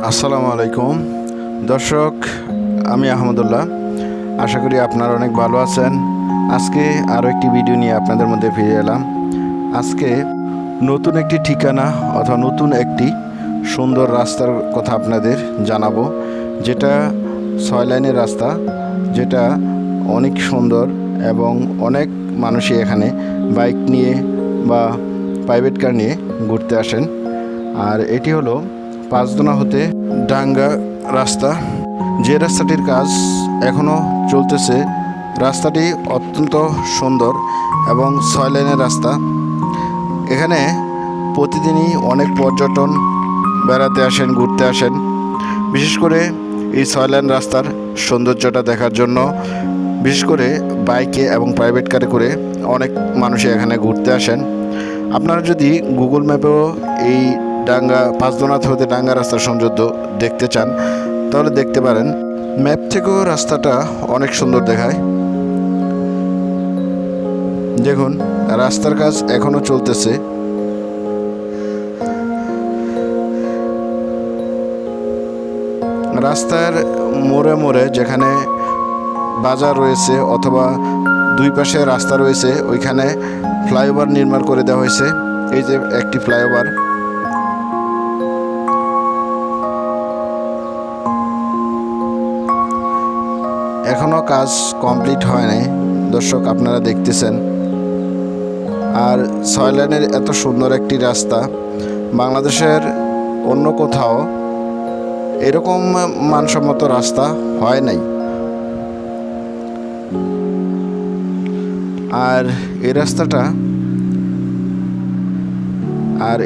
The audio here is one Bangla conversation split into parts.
আসসালামু আলাইকুম দর্শক, আমি আহমদুল্লাহ। আশা করি আপনারা অনেক ভালো আছেন। আজকে আরও একটি ভিডিও নিয়ে আপনাদের মধ্যে ফিরে এলাম। আজকে নতুন একটি ঠিকানা অথবা নতুন একটি সুন্দর রাস্তার কথা আপনাদের জানাবো, যেটা 6 লাইনের রাস্তা, যেটা অনেক সুন্দর এবং অনেক মানুষই এখানে বাইক নিয়ে বা প্রাইভেট কার নিয়ে ঘুরতে আসেন। আর এটি হলো পাঁচদোনা হতে ডাঙ্গা রাস্তা, যে রাস্তাটির কাজ এখনও চলতেছে। রাস্তাটি অত্যন্ত সুন্দর এবং 6 লাইনের রাস্তা। এখানে প্রতিদিনই অনেক পর্যটন বেড়াতে আসেন, ঘুরতে আসেন। বিশেষ করে এই 6 লাইন রাস্তার সৌন্দর্যটা দেখার জন্য, বিশেষ করে বাইকে এবং প্রাইভেট কারে করে অনেক মানুষই এখানে ঘুরতে আসেন। আপনারা যদি গুগল ম্যাপেও এই ডাঙ্গা পাঁচদোনা হতে ডাঙ্গা রাস্তার সৌন্দর্য দেখতে চান তাহলে দেখতে পারেন। ম্যাপ থেকেও রাস্তাটা অনেক সুন্দর দেখায়। দেখুন, রাস্তার কাজ এখনো চলতেছে। রাস্তার মোড়ে মোড়ে যেখানে বাজার রয়েছে অথবা দুই পাশে রাস্তা রয়েছে, ওইখানে ফ্লাইওভার নির্মাণ করে দেওয়া হয়েছে। এই যে একটি ফ্লাইওভার, এখনো কাজ কমপ্লিট হয় নাই। দর্শক, আপনারা দেখতেছেন। আর 6 লাইনের এত সুন্দর একটি রাস্তা বাংলাদেশের অন্য কোথাও এরকম মানসম্মত রাস্তা হয় নাই। আর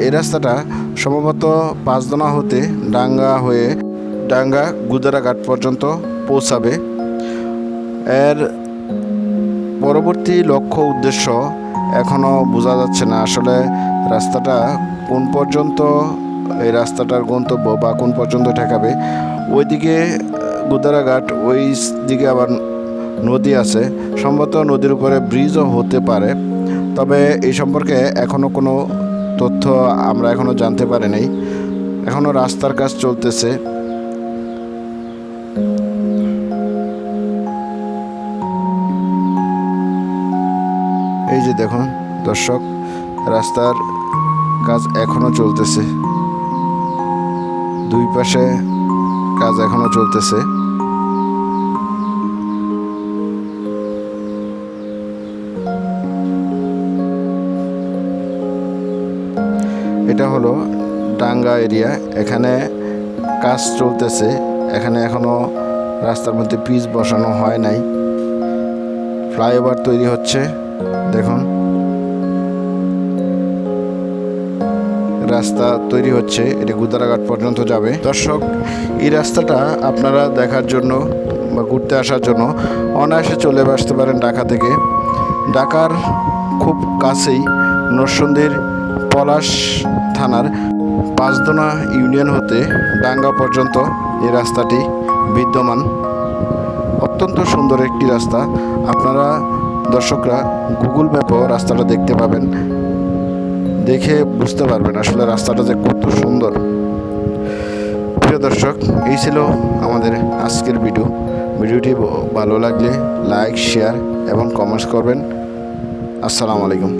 এই রাস্তাটা সম্ভবত পাঁচদোনা হতে ডাঙ্গা হয়ে ডাঙ্গা গুদারাঘাট পর্যন্ত পৌঁছাবে। এর পরবর্তী লক্ষ্য উদ্দেশ্য এখনও বোঝা যাচ্ছে না। আসলে রাস্তাটা কোন পর্যন্ত, এই রাস্তাটার গন্তব্য বা কোন পর্যন্ত ঠেকাবে। ওইদিকে গুদারাঘাট, ওই দিকে আবার নদী আছে, সম্ভবত নদীর উপরে ব্রিজও হতে পারে। তবে এই সম্পর্কে এখনও কোনো তথ্য আমরা এখনও জানতে পারি নাই। এখনও রাস্তার কাজ চলতেছে। এই যে দেখুন দর্শক, রাস্তার কাজ এখনো চলতেছে, দুই পাশে কাজ এখনো চলতেছে। এটা হলো ডাঙ্গা এরিয়া, এখানে কাজ চলতেছে। এখানে এখনো রাস্তার মধ্যে পিচ বসানো হয় নাই, ফ্লাইওভার তৈরি হচ্ছে। দেখুন, রাস্তা তৈরি হচ্ছে, এটি গুদারাঘাট পর্যন্ত যাবে। দর্শক, এই রাস্তাটা আপনারা দেখার জন্য বা ঘুরতে আসার জন্য অনায়াসে চলে আসতে পারেন ঢাকা থেকে। ঢাকার খুব কাছেই নরসিংদীর পলাশ থানার পাঁচদোনা ইউনিয়ন হতে ডাঙ্গা পর্যন্ত এই রাস্তাটি বিদ্যমান। অত্যন্ত সুন্দর একটি রাস্তা। আপনারা দর্শকরা গুগল ম্যাপেও রাস্তাটা দেখতে পাবেন, দেখে বুঝতে পারবেন আসলে রাস্তাটা যে কত সুন্দর। প্রিয় দর্শক, এই ছিল আমাদের আজকের ভিডিওটি ভালো লাগলে লাইক, শেয়ার এবং কমেন্টস করবেন। আসসালামু আলাইকুম।